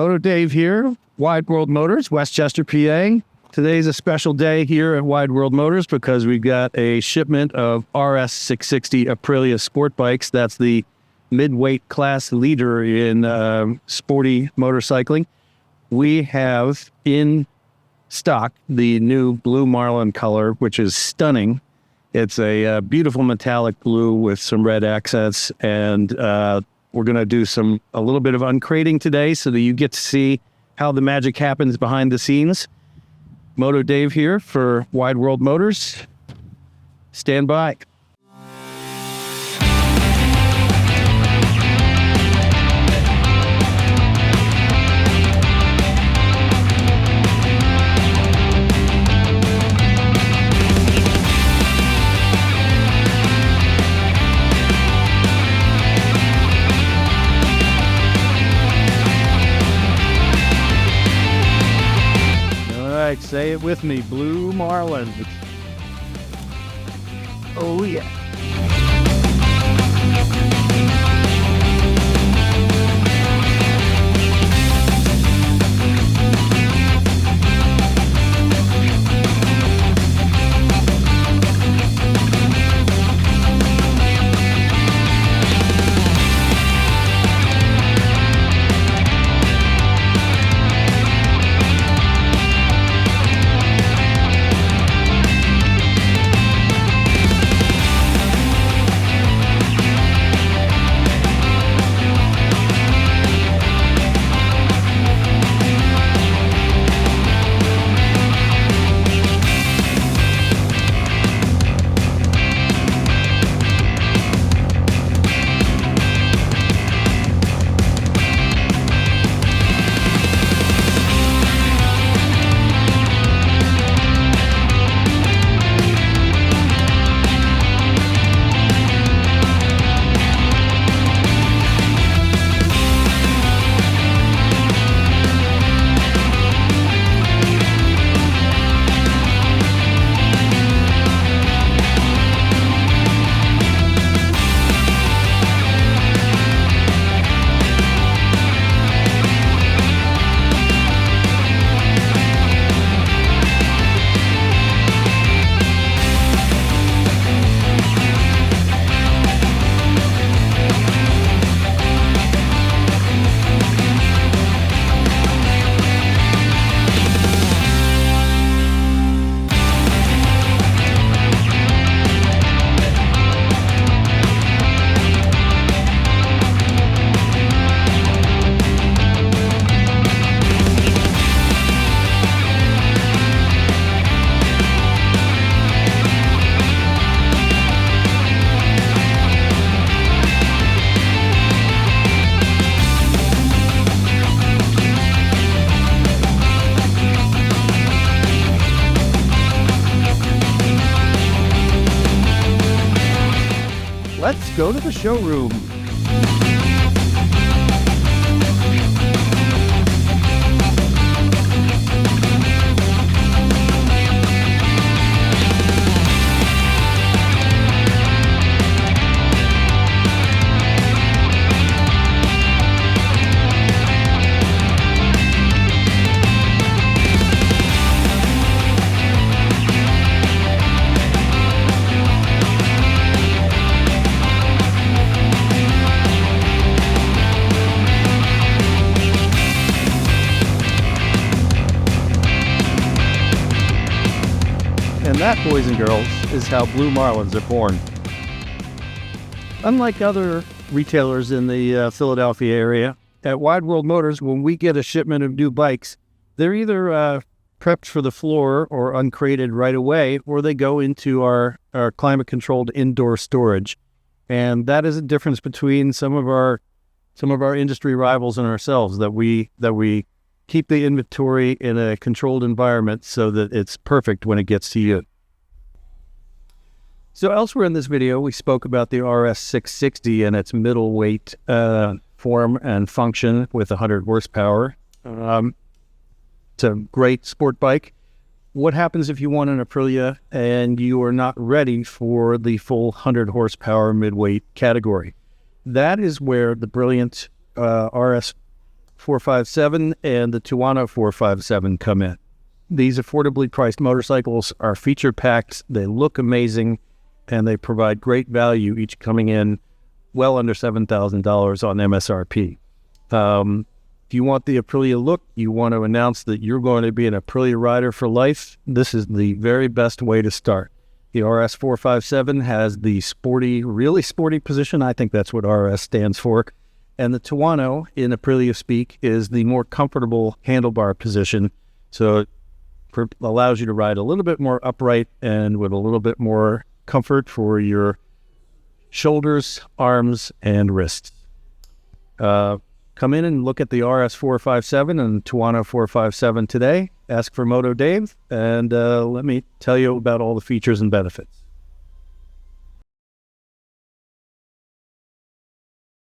Moto Dave here, Wide World Motors, Westchester, PA. Today's a special day here at Wide World Motors because we've got a shipment of RS 660 Aprilia sport bikes. That's the midweight class leader in sporty motorcycling. We have in stock the new Blue Marlin color, which is stunning. It's a beautiful metallic blue with some red accents, and we're going to do a little bit of uncrating today so that you get to see how the magic happens behind the scenes. Moto Dave here for Wide World Motors. Stand by. Say it with me, Blue Marlin. Oh yeah. Let's go to the showroom. And that, boys and girls, is how Blue Marlins are born. Unlike other retailers in the Philadelphia area, at Wide World Motors, when we get a shipment of new bikes, they're either prepped for the floor or uncrated right away, or they go into our climate-controlled indoor storage. And that is a difference between some of our industry rivals and ourselves, that we keep the inventory in a controlled environment so that it's perfect when it gets to you. So elsewhere in this video, we spoke about the RS 660 and its middleweight form and function with 100 horsepower. It's a great sport bike. What happens if you want an Aprilia and you are not ready for the full 100 horsepower midweight category? That is where the brilliant RS 457 and the Tuono 457 come in. These affordably priced motorcycles are feature-packed, they look amazing, and they provide great value, each coming in well under $7,000 on MSRP. If you want the Aprilia look, you want to announce that you're going to be an Aprilia rider for life, this is the very best way to start. The RS 457 has the sporty, really sporty position. I think that's what RS stands for. And the Tuono, in Aprilia speak, is the more comfortable handlebar position. So it allows you to ride a little bit more upright and with a little bit more comfort for your shoulders, arms, and wrists. Come in and look at the RS 457 and Tuono 457 today. Ask for Moto Dave, and let me tell you about all the features and benefits.